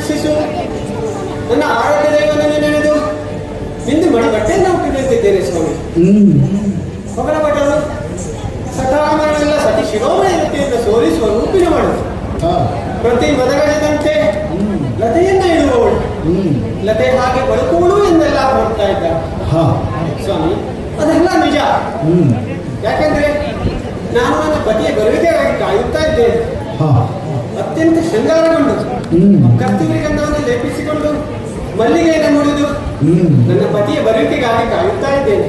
ಶಿಶು ನನ್ನ ಆರಾಧ್ಯ ದೈವನನ್ನು ನೆನೆದು ಇಂದು ಮಡಿ ಬಟ್ಟೆಯನ್ನು ಹುಟ್ಟಿದ್ದೇನೆ ಸ್ವಾಮಿ. ಹೊಗಳ ಭಟರು ಸಕಾಲಗಳೆಲ್ಲ ಸತಿ ಶಿರೋಮಣಿ ವೃತ್ತಿಯಿಂದ ಸೋಲಿಸುವ ರೂಪಿನ ಮಾಡುದು. ಪ್ರತಿ ಮದಗಜದಂತೆ ಲತೆಯನ್ನ ಇಡುವವಳು, ಲತೆ ಹಾಗೆ ಬದುಕುವಳು ಎಂದೆಲ್ಲ ಹೊರಡ್ತಾ ಇದ್ದಾರೆ ಸ್ವಾಮಿ. ಅದೆಲ್ಲ ನಿಜ. ಯಾಕೆಂದ್ರೆ ನಾನು ನನ್ನ ಪತಿಯ ಬರುವಿಕೆಗಾಗಿ ಕಾಯುತ್ತಾ ಇದ್ದೇನೆ. ಅತ್ಯಂತ ಶೃಂಗಾರಗೊಂಡು ಕಸ್ತೂರಿ ಗಂಧವನ್ನು ಲೇಪಿಸಿಕೊಂಡು ಮಲ್ಲಿಗೆಯನ್ನು ಮುಡಿದು ನನ್ನ ಪತಿಯ ಬರುವಿಕೆಗಾಗಿ ಕಾಯುತ್ತಾ ಇದ್ದೇನೆ.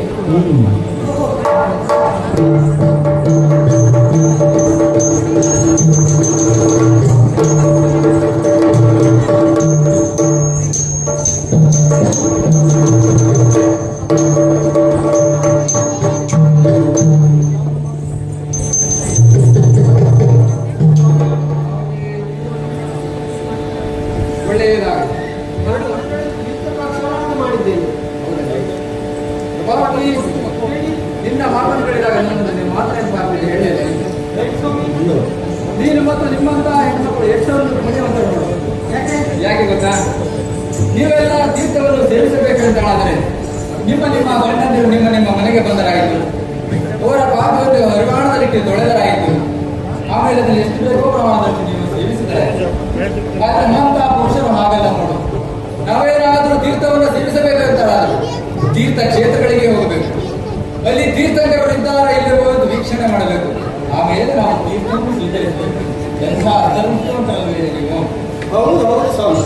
ನಿನ್ನ ಮಾತನ್ನು ಕೇಳಿದಾಗ ನನ್ನನ್ನು ಮಾತನಾಡಿ ಹೇಳಿದೆ. ನೀನು ಮತ್ತು ನಿಮ್ಮಂತ ಹೆಣ್ಮಕ್ಳು ಎಷ್ಟೊಂದು ಪುಣ್ಯವಂತರು. ಯಾಕೆ ಗೊತ್ತಾ? ನೀವೆಲ್ಲ ತೀರ್ಥವನ್ನು ಸೇವಿಸಬೇಕಂತಾದರೆ ನಿಮ್ಮ ಗಂಡಂದಿರು ನಿಮ್ಮ ಮನೆಗೆ ಬಂದರಾಯಿತು, ಅವರ ಪಾಪವನ್ನು ಹರಿವಾಣದಲ್ಲಿಟ್ಟು ತೊಳೆದರಾಯಿತು, ಆಮೇಲೆ ಅದನ್ನು ಎಷ್ಟು ಬೇಕೋ ಪ್ರಮಾಣದಲ್ಲಿ ನೀವು ಸೇವಿಸಿದರೆ. ಆದರೆ ನಮ್ಮಂತ ಪುರುಷರು ಹಾಗೆಲ್ಲ ನೋಡು. ನಾವೇನಾದರೂ ತೀರ್ಥವನ್ನು ಸೇವಿಸಬೇಕಂತಾರಾದರೂ ತೀರ್ಥ ಕ್ಷೇತ್ರಗಳಿಗೆ ಹೋಗಬೇಕು. ಅಲ್ಲಿ ತೀರ್ಥಂಕರಿದ್ದಾರೆ ಇಲ್ಲವೋ ಎಂದು ವೀಕ್ಷಣೆ ಮಾಡಬೇಕು. ಆಮೇಲೆ ನಾವು ತೀರ್ಥವನ್ನು ಸ್ವೀಕರಿಸಬೇಕು. ಎಂಥ ಧರ್ಮವೇ ನೀವು. ಹೌದು ಹೌದು ಸ್ವಾಮಿ.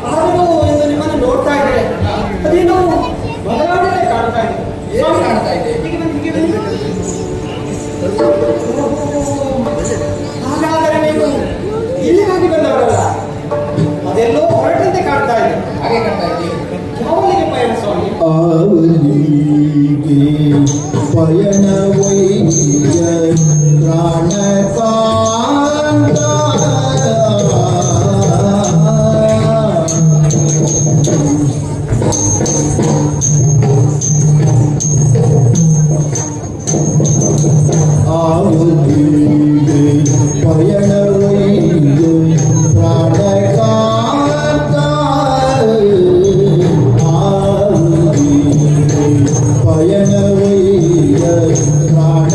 ಆದರೂ ಎಂದು ನಿಮ್ಮನ್ನು ನೋಡ್ತಾ ಇದ್ರೆ ಅದೇನೋ ಬದಲಾವಣೆ ಕಾಣ್ತಾ ಇದೆ. ಏನು ಕಾಣ್ತಾ ಇದೆ? ಹಾಗಾದರೆ ನೀವು ಇಲ್ಲಿಗಾಗಿ ಬಂದವರಲ್ಲ, ಅದೆಲ್ಲೋ ಹೊರಟಂತೆ ಕಾಣ್ತಾ ಇದೆ. ಹಾಗೆ ಕಾಣ್ತಾ ಇದೆ. ಯಾವಲ್ಲಿಗೆ ಪಯಣ ಸ್ವಾಮಿ? ಅವರಿಗೆ ಪಯಣವೈಯ ಪ್ರಾಣಕಾಂತ ಅವರಿಗೆ ಪಯಣವೈಯ ಪ್ರಾಣಕಾಂತ ಪಯಣವೈಯ ಪ್ರಾಣ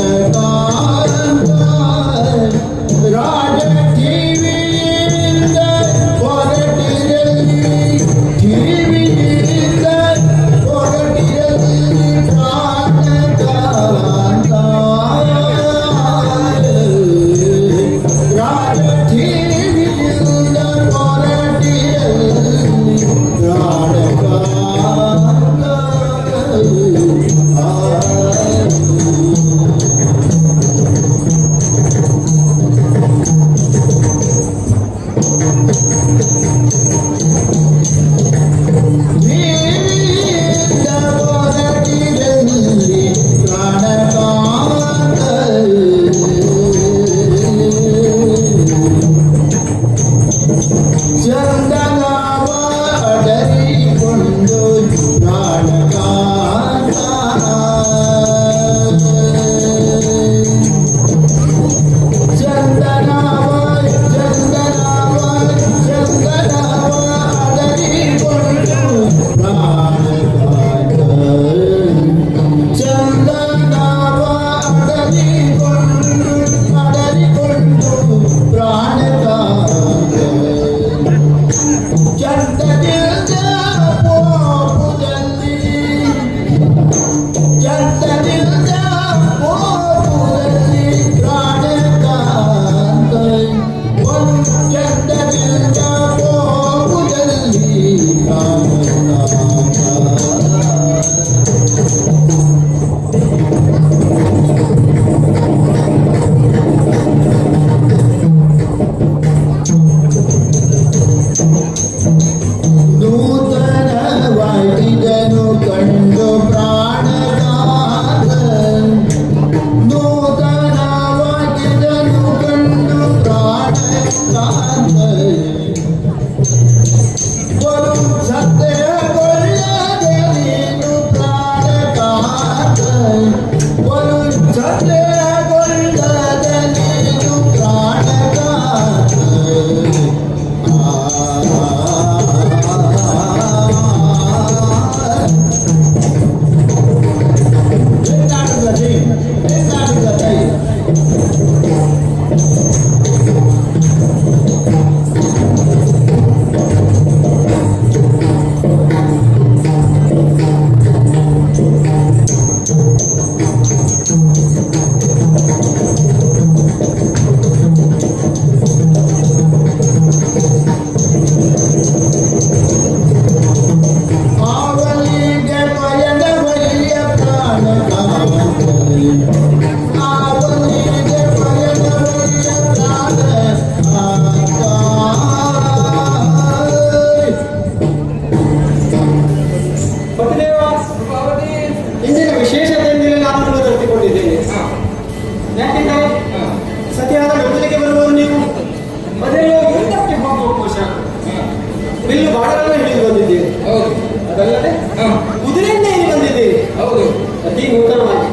ಬಿಲ್ಲು ಬಾಣಗಳನ್ನು ಹಿಡಿದು ಬಂದಿದ್ದೀರಿ. ಹೌದು. ಅದಲ್ಲದೆ ಹ. ಕುದುರೆಯನ್ನೇ ಇಲ್ಲಿ ಬಂದಿದ್ದೀರಿ. ಹೌದು. ಅತಿ ನೂತನವಾಗಿ.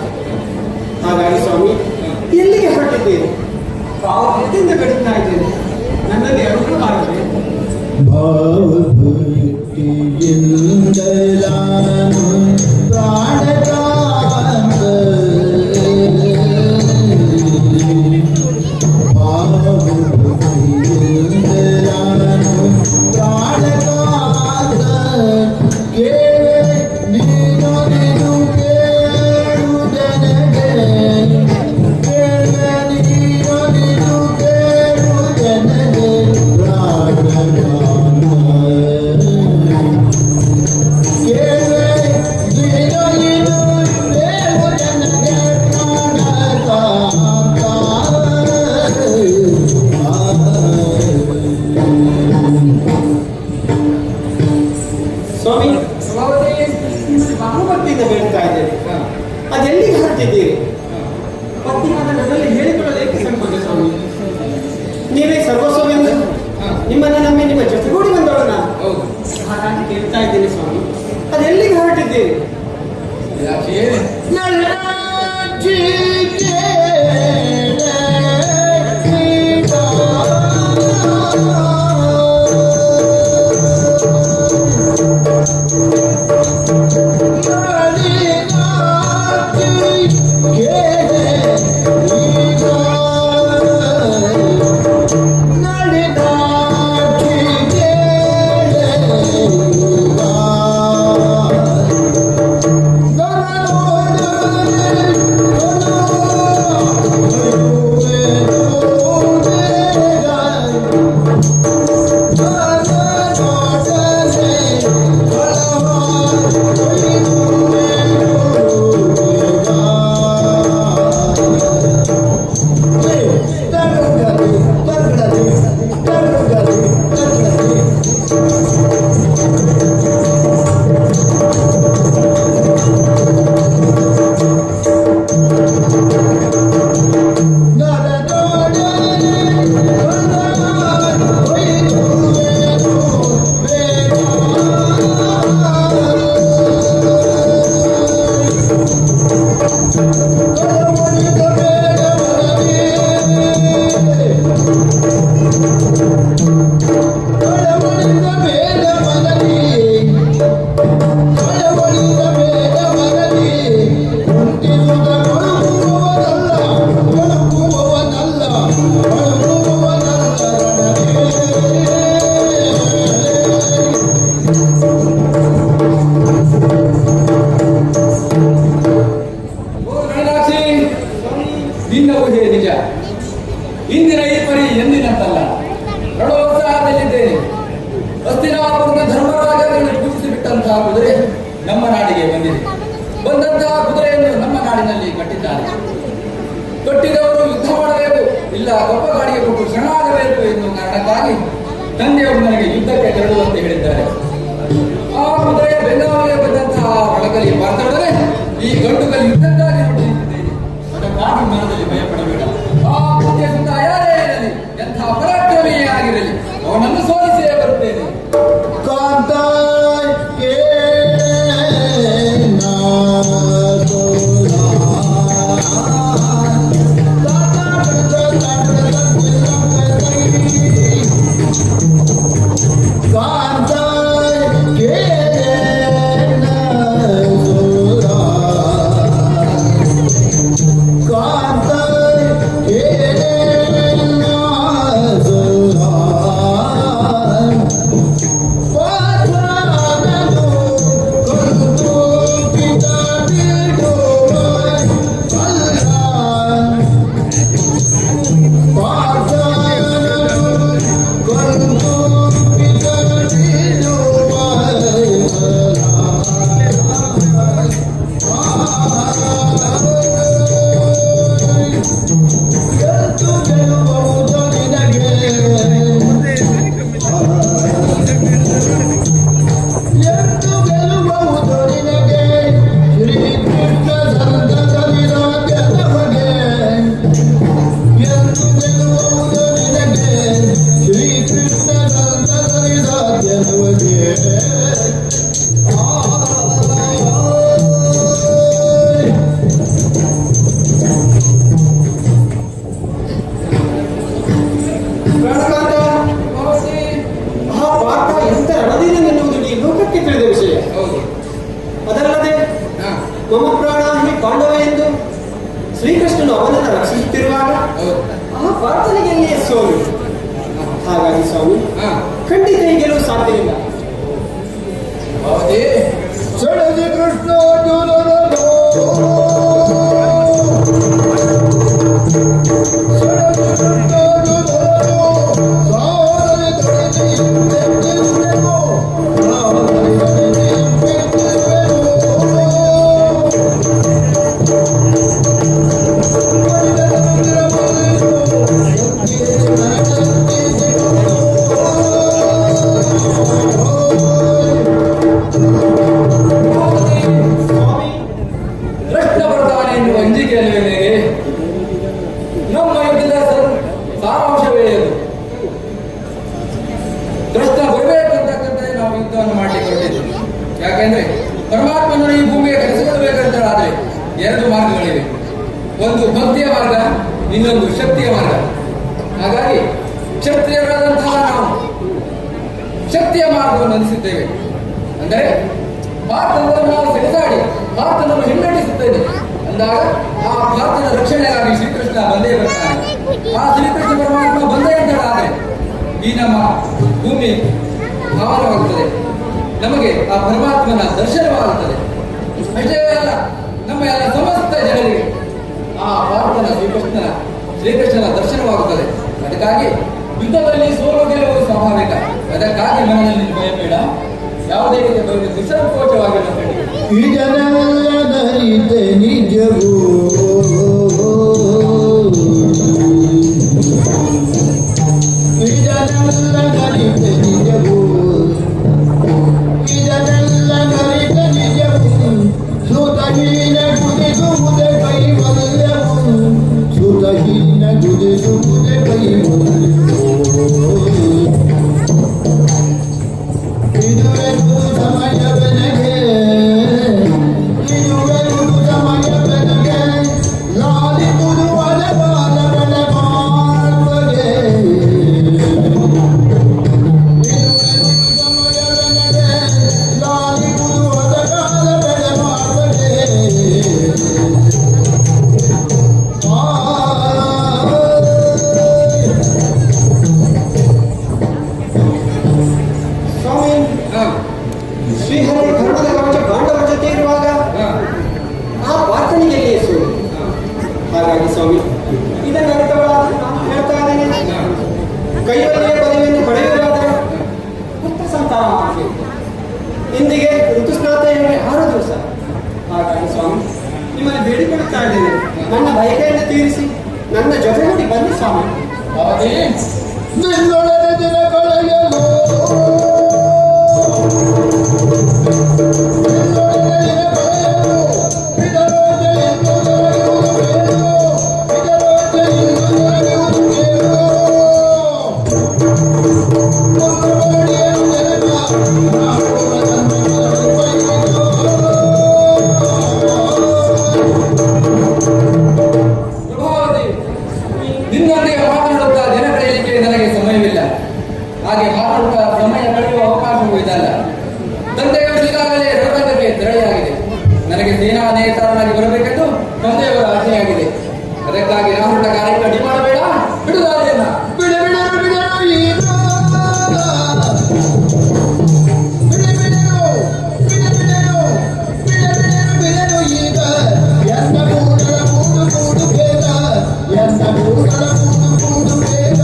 ಹಾಗಾಗಿ ಸ್ವಾಮಿ ಎಲ್ಲಿಗೆ ಹೊರಟಿದ್ದೀರಿ? ಭಾವದಿಂದ ಕಡಿತಾ ಇದ್ದೇನೆ. ನನ್ನಲ್ಲಿ ಅನುಕೂಲ ಆಗದೆ ಭಾವಭಕ್ತಿಯಿಂದಲಾನು ಪ್ರಾಣಕಾಂತ ಭಾವಭಕ್ತಿಯಿಂದಲಾನು ಪ್ರಾಣಕಾಂತ ಕೇಳಿ ನೀನು ನೀನು ಕೇಳು ಜನಗೆ ಕೇಳಿ ನೀನು ನೀನು ಕೇಳು ಜನಗೆ ಪ್ರಾಣಕಾಂತ ಸ್ವಾಮಿ ಸಭಾಪತಿ. ಭಾವಭಕ್ತಿಯಿಂದ ಬೇಡ್ತಾ ಇದ್ದೇನೆ. ಹ. ಅದೆಲ್ಲಿಗೆ ಹೊರಟಿದ್ದೀರಿ? ಹ. ಪತ್ನಿಯಾದ ನನ್ನಲ್ಲಿ ಹೇಳಿಕೊಳ್ಳಲು ಏಕೆ ಸಂಕೋಚ ಸ್ವಾಮಿ? ನೀವೇ ಸರ್ವಸ್ವವೆಂದು ಹ. ನಿಮ್ಮನ್ನ ನಂಬಿ ನಿಮ್ಮ ಜೊತೆಗೂಡಿ ಬಂದವಳು ನಾನು. ಹೌದು. ಹಾಗಾಗಿ ಕೇಳ್ತಾ ಇದ್ದೀನಿ ಸ್ವಾಮಿ, ಅದೆಲ್ಲಿಗೆ ಹೊರಟಿದ್ದೀರಿ? ಯಾಕೆ? ನಿನ್ನ ಊಹೆ ನಿಜ. ಇಂದಿನ ಈ ಪರಿ ಎಂದಿನಂತಲ್ಲ. ರಣೋತ್ಸಾಹದಲ್ಲಿದ್ದೇನೆ. ಹಸ್ತಿನಾಪುರದ ಧರ್ಮರಾಜರನ್ನು ಪೂಜಿಸಿ ಬಿಟ್ಟಂತಹ ಕುದುರೆ ನಮ್ಮ ನಾಡಿಗೆ ಬಂದಿದೆ. ಬಂದಂತಹ ಕುದುರೆಯನ್ನು ನಮ್ಮ ನಾಡಿನಲ್ಲಿ ಕಟ್ಟಿದ್ದಾರೆ. ಕಟ್ಟಿದವರು ಯುದ್ಧ ಮಾಡಬೇಕು, ಇಲ್ಲ ಗೊಪ್ಪ ಗಾಡಿಗೆ ಕೊಟ್ಟು ಶರಣಾಗಬೇಕು ಎನ್ನುವ ಕಾರಣಕ್ಕಾಗಿ ತಂದೆಯವರು ನನಗೆ ಯುದ್ಧಕ್ಕೆ ತೆರಳುವಂತೆ ಹೇಳಿದ್ದಾರೆ. ಆ ಕುದುರೆಯ ಬೆಂಗಾವಲಿಗೆ ಬಂದಂತಹ ಒಳಗಲಿ ಮಾತಾಡಿದರೆ ಈ ಗಂಡುಗಲ್ಲಿ ಯುದ್ಧಕ್ಕಾಗಿ ನೋಡುತ್ತಿದ್ದೇನೆ. ಅದಕ್ಕಾಗಿ ಮನದಲ್ಲಿ ಭಯಪಡಬೇಡ. ಆ ಪುಣ್ಯ ಸುತ್ತ ಯಾರೇ ಇರಲಿ, ಎಂಥ ಪರಾಕ್ರಮಿಯೇ ಆಗಿರಲಿ, ಅವನನ್ನು ಸೋಲಿಸಿಯೇ ಬರುತ್ತೇನೆ. ಕಾಂತ ಮಮ ಪ್ರಾಣ ಹಿ ಪಾಂಡವ ಎಂದು ಶ್ರೀಕೃಷ್ಣನು ಅವನನ್ನು ರಕ್ಷಿಸುತ್ತಿರುವಾಗ ಆ ಪ್ರಾರ್ಥನೆಗೆ ಸೋಲು. ಹಾಗಾಗಿ ಸ್ವಾಮಿ ಖಂಡಿತ ಈ ಗೆಲುವು ಸಾಧ್ಯವಿಲ್ಲ. ಹೌದೇ? ಸಡದಿ ಕೃಷ್ಣ ಸ್ವಾಮಿ, ಕೃಷ್ಣ ಬರ್ತಾನೆ ಎನ್ನುವ ಅಂಜಿಕೆಯಲ್ಲಿ ನನಗೆ ನಮ್ಮ ಯುದ್ಧದ ಸಾರಾಂಶವೇ ಅದು. ಕೃಷ್ಣ ಬರಬೇಕಂತಕ್ಕಂತೆ ನಾವು ಯುದ್ಧವನ್ನು ಮಾಡಲಿಕ್ಕೆ ಹೊರಟಿದ್ವಿ. ಯಾಕೆಂದ್ರೆ ಪರಮಾತ್ಮನನ್ನು ಈ ಭೂಮಿಗೆ ಕರೆಸಿಕೊಳ್ಳಬೇಕಂತಾದ್ರೆ ಎರಡು ಮಾರ್ಗಗಳಿವೆ. ಒಂದು ಭಕ್ತಿಯ ಮಾರ್ಗ, ಇನ್ನೊಂದು ಶಕ್ತಿಯ ಮಾರ್ಗ. ಹಾಗಾಗಿ ಕ್ಷತ್ರಿಯರಾದಂತಹ ನಾವು ಶಕ್ತಿಯ ಮಾರ್ಗವನ್ನು ಅನಿಸಿದ್ದೇವೆ. ಅಂದರೆ ಭಾರತವನ್ನು ನಾವು ಸೆಳೆದಾಡಿ ಭಾರತವನ್ನು ಹಿನ್ನಡೆಸುತ್ತೇವೆ ಅಂದಾಗ ಆ ಭಾರತದ ರಕ್ಷಣೆಗಾಗಿ ಶ್ರೀಕೃಷ್ಣ ಬಂದೇ ಬರ್ತಾನೆ. ಆ ಶ್ರೀಕೃಷ್ಣ ಪರಮಾತ್ಮ ಬಂದೇ ಅಂತೇಳಾದ್ರೆ ಈ ನಮ್ಮ ಭೂಮಿ ಭಾವನವಾಗುತ್ತದೆ, ನಮಗೆ ಆ ಪರಮಾತ್ಮನ ದರ್ಶನವಾಗುತ್ತದೆ. ಅಷ್ಟೇ ಅಲ್ಲ, ನಮ್ಮ ಎಲ್ಲ ಸಮಸ್ತ ಜನರಿಗೆ ಆ ಭಾರತನ ಶ್ರೀಕೃಷ್ಣನ ದರ್ಶನವಾಗುತ್ತದೆ. ಅದಕ್ಕಾಗಿ ಯುದ್ಧದಲ್ಲಿ ಸೋಲು ಗೆಲುವು ಸ್ವಾಭಾವಿಕ. ಅದಕ್ಕಾಗಿ ಮನದಲ್ಲಿ ಭಯಬೇಡ, ಯಾವುದೇ ರೀತಿಯ ಭಯ ನಿಸ್ಸಂಕೋಚವಾಗಿರಬೇಡಿ. ಇದನಲ್ಲದರಿತೆ ನಿಜವೂ ಇದನಲ್ಲದರಿತೆ ನಿಜವೂ ಇದನಲ್ಲದರಿತೆ ನಿಜವೂ ಸುತಹೀನ ಗುದಿಸುವುದೇ ಕೈವಲ್ಯವು ಸುತಹೀನ ಗುದಿಸುವುದೇ ಕೈವಲ್ಯವು ಇದುವೆಂದು ಸಮಯವನಿಗೆ ಇದುವೆಂದು ಸಮಯವನಿಗೆ ಲಾಲಿ ಮುದುವಲ ಬಾಲಗಳ ಮಾರ್ಗಗೆ ಇದುವೆಂದು ಸಮಯವನಿಗೆ ಲಾಲಿ ಮುದುವಲ ಬಾಲಗಳ ಮಾರ್ಗಗೆ ಸ್ವಾಮಿ, ಶ್ರೀಹರಿ ಧರ್ಮದ ಕವಚ ಪಾಂಡವರ ಜೊತೆ ಇರುವಾಗ ಆ ಪ್ರಾರ್ಥನೆಗೆ ಸೋಲು. ಹಾಗಾಗಿ ಸ್ವಾಮಿ, ಇದನ್ನು ಅರ್ಥವಾದ ನಾನು ಹೇಳ್ತಾ ಇದ್ದೇನೆ, ಕೈವಲ್ಯ ಪದವಿಯನ್ನು ಪಡೆಯುವುದಾದರೆ ಪುತ್ರ ಸಂತಾನ ಮಾಡಬೇಕು. ಇಂದಿಗೆ ಋತುಸ್ನಾತೆಯಾಗಿ 6 ದಿವಸ. ಹಾಗಾಗಿ ಸ್ವಾಮಿ, ನಿಮ್ಮನ್ನು ಬೇಡಿಕೊಳ್ಳುತ್ತಾ ಇದ್ದೇನೆ, ನನ್ನ ಬಯಕೆಯನ್ನು ತೀರಿಸಿ ನನ್ನ ಜೊತೆಗೂಡಿ ಬನ್ನಿ ಸ್ವಾಮಿ. ಹೌದೇ? ನಿನ್ನೊಡನೆ ದಿನ ಕಳೆಯಲು ಪ್ರಭಾವತಿ, ನಿನ್ನೊಂದಿಗೆ ಮಾತನಾಡುತ್ತಾ ದಿನ ಕಳೆಯಲಿಕ್ಕೆ ನನಗೆ ಸಮಯವಿಲ್ಲ. ಹಾಗೆ ಮಾತನಾಡುತ್ತಾ ಸಮಯ ಕಳೆಯುವ ಅವಕಾಶವೂ ಇದಲ್ಲ. ತಂದೆಯವರು ಈಗಾಗಲೇ ರಣರಂಗಕ್ಕೆ ತೆರಳಿಯಾಗಿದೆ. ನನಗೆ ಸೇನಾ ನೇತಾರನಾಗಿ ಬರಬೇಕೆಂದು ತಂದೆಯವರ ಆಜ್ಞೆಯಾಗಿದೆ. ಅದಕ್ಕಾಗಿ ನಾನು ಹೊರಟ ಕಾರ್ಯಕ್ಕೆ ಅಡ್ಡಿ ಮಾಡಬೇಡ, ಬಿಡುದಾರೆಯನ್ನ ಬಿಡಲು ಈಗ ಎನ್ನ ಕೂಡಲ ಕೂಡು ಬೇಗ ಎನ್ನ ಕೂಡಲ ಕೂಡು ಬೇಗ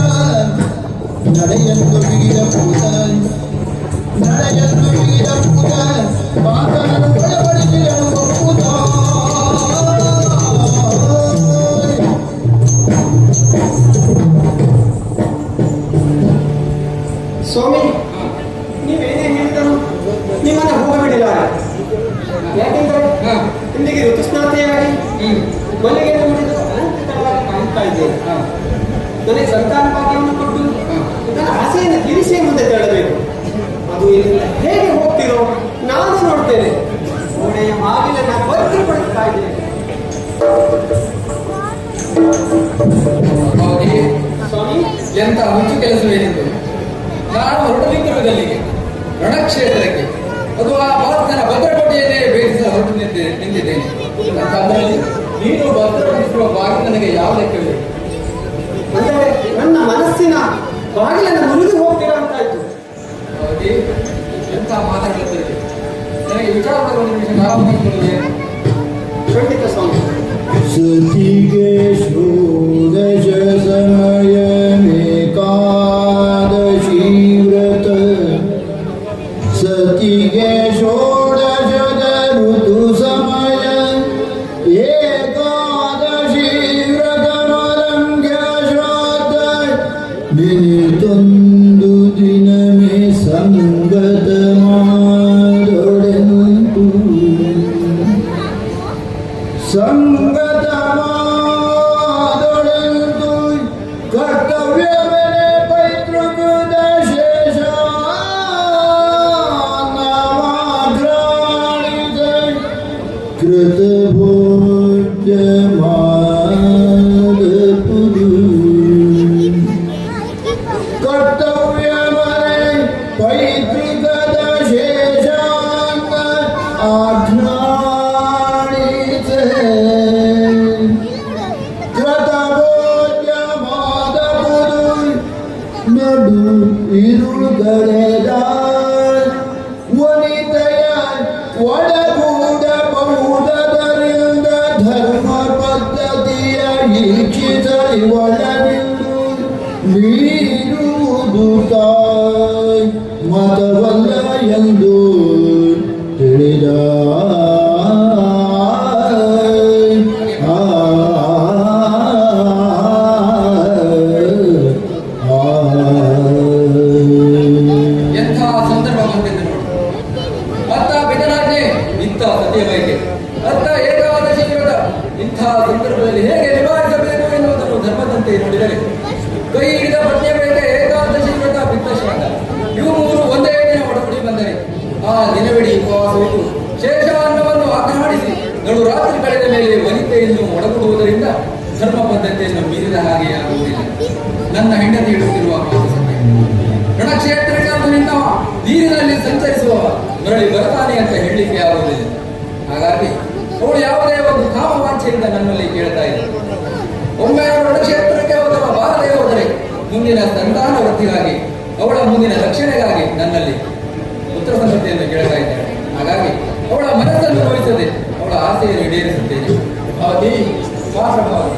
ನಡೆಯನ್ನು ಬಿಗಿದ ಪೂಜ ನಡೆಯನ್ನು ಬಿಗಿದ ಪೂಜ ಮಾತನ್ನು ಒಳಪಡಿಸಿದ ಪೂಜ ಸ್ವಾಮಿ, ನೀವೇನೇ ಹೇಳಿದರು ನಿಮ್ಮನ್ನು ಹೋಗಬಿಡಿಲ್ಲ. ಯಾಕೆಂದರೆ ಇಂದಿಗೆ ಋತುಸ್ನಾತೆಯಾಗಿ ಮಲ್ಲಿಗೆಯನ್ನು ಮುಡಿದು ಅಲಂಕೃತವಾಗಿ ಕಾಣ್ತಾ ಇದ್ದೇನೆ. ನನಗೆ ಸಂತಾನ ಭಾಗ್ಯವನ್ನು ಕೊಟ್ಟು ನನ್ನ ಆಸೆಯನ್ನು ತೀರಿಸಿ ಮುಂದೆ ತೆರಳಬೇಕು. ಅದು ಇಲ್ಲಿಂದ ಹೇಗೆ ಹೋಗ್ತಿರೋ ನಾನು ನೋಡ್ತೇನೆ. ಗೋಡೆಯ ಮಾಗಿಲನ್ನು ಭದ್ರಪಡಿಸ್ತಾ ಇದ್ದೇನೆ. ಹೌದೇ? ಸ್ವಾಮಿ, ಎಂತ ಹುಚ್ಚು ಕೆಲಸವೇನೆಂದು ನಾನು ಹೊರಟಲಿಕ್ಕಿರುವುದಲ್ಲಿಗೆ ರಣಕ್ಷೇತ್ರಕ್ಕೆ, ಅದು ಆ ಭಾರತನ ಭದ್ರಕೋಟೆಯನ್ನೇ ಭೇದಿಸಲು ಹೊರಟು ನಿಂತಿದ್ದೇನೆ. ಅದರಲ್ಲಿ ನೀನು ಭದ್ರಪಡಿಸುವ ಬಾಗಿ ನನಗೆ ಯಾವ ಲೆಕ್ಕವಿದೆ? ಅಂದರೆ ನನ್ನ ಮನಸ್ಸಿನ ಬಾಗಿಲನ್ನು ಮುರಿದು ಹೋಗ್ತೀರಾ ಅಂತಾಯ್ತು. ಅವಧಿ ಎಂತ ಮಾತಾಡುತ್ತಿದೆ? ನನಗೆ ವಿಚಾರದ ಒಂದು ನಿಮಿಷ ಕಾಲ ಮಾಡಿಕೊಳ್ಳುವೆ. ಖಂಡಿತ ಸ್ವಾಮಿ. ಸತಿಗೆ ಷೋಡಶ ಸಮಯ ಏಕಾದಶಿ ವ್ರತ ಸತಿಗೆ ಷೋಡಶದ ಋತು ಸಮಯ ಏಕಾದಶಿ ವ್ರತ ಮಲಂಘ್ಯ ಶ್ರಾದ್ದ ನಿನಿತೊಂದು ದಿನಮೇ ಸಂಗತ ಮಾಡೊಡೆಂತು ಸಂಗತ ಮಾಡೊಡೆಂತು ಕರ್ತವ್ಯವೆನೆ ಪೈತೃಕದ ಶೇಷ ನವಾಗ್ರಾಣಿತ ಕೃತಭೋಜ್ಯ ಮಾಡಪುದು ಕರ್ತವ್ಯವೆನೆ ಪೈತೃಕದ ಶೇಷ ಆಘ್ರಾಣಿತ ನಡು ಇರುಗಳೆದ ವನಿತೆಯ ಒಳಗೂಡಬಹುದರಿಂದ ಧರ್ಮ ಪದ್ಧತಿಯ ಈಕ್ಷಿತ ಒಳಗಿಂದು ನೀಡುವುದು ತಾಯ್ ಮತವಲ್ಲ ಎಂದು ತಿಳಿದ ಎಂಥ ಸಂದರ್ಭ ಬಂದಿದೆ ನೋಡಿ. ಅತ್ತ ಬಿದರಾಜ್ಞೆ, ಇಂಥ ಸತಿಯ ಬಯಕೆ, ಅತ್ತ ಏಕಾದಶಿ ವ್ರತ. ಇಂಥ ಸಂದರ್ಭದಲ್ಲಿ ಹೇಗೆ ನಿಭಾಯಿಸಬೇಕು ಎನ್ನುವುದನ್ನು ಧರ್ಮದಂತೆ ನೋಡಿದರೆ ಕೈ ಹಿಡಿದ ಪತ್ನಿಯ ಬಯಕೆ ಏಕಾದಶಿ ವ್ರತ ಪಿತ್ತಶ್ರಾದ್ದ ಇವು ಮೂರು ಒಂದೇ ದಿನ ಒಡಗೂಡಿ ಬಂದರೆ ಆ ದಿನವಿಡೀ ಉಪವಾಸವಿದ್ದು ಶೇಷ ಅನ್ನವನ್ನು ಆಘ್ರಾಣಿಸಿ ನಡು ರಾತ್ರಿ ಕಳೆದ ಮೇಲೆ ವನಿತೆಯನ್ನು ಒಡಗೂಡುವುದರಿಂದ ಧರ್ಮ ಪದ್ಧತಿಯನ್ನು ಮೀರಿದ ಹಾಗೆ ಆಗುವುದಿಲ್ಲ. ನನ್ನ ಹೆಂಡತಿ ಇಡುತ್ತಿರುವ ರಣಕ್ಷೇತ್ರಕ್ಕೆ ಅದು ನಿನ್ನ ನೀರಿನಲ್ಲಿ ಸಂಚರಿಸುವ ಮರಳಿ ಬರ್ತಾನೆ ಅಂತ ಹೇಳಲಿಕ್ಕೆ ಆಗುವುದಿಲ್ಲ. ಹಾಗಾಗಿ ಅವಳು ಯಾವುದೇ ಒಂದು ಕಾಮವಾಂಛೆಯಿಂದ ನನ್ನಲ್ಲಿ ಕೇಳ್ತಾ ಇದೆ. ಒಮ್ಮೆ ಅವಳು ರಣಕ್ಷೇತ್ರಕ್ಕೆ ಹೋದವ ಬಾರದೆ ಹೋದರೆ ಮುಂದಿನ ಸಂತಾನ ವೃದ್ಧಿಗಾಗಿ ಅವಳ ಮುಂದಿನ ರಕ್ಷಣೆಗಾಗಿ ನನ್ನಲ್ಲಿ ಪುತ್ರ ಸಂತತಿಯನ್ನು ಕೇಳ್ತಾ ಇದ್ದಾಳೆ. ಹಾಗಾಗಿ ಅವಳ ಮನಸ್ಸನ್ನು ನೋಯಿಸದೆ ಅವಳ ಆಸೆಯನ್ನು ಈಡೇರಿಸುತ್ತೇನೆ. ಅವಧಿ ಮಾತ್ರವಾಗಿ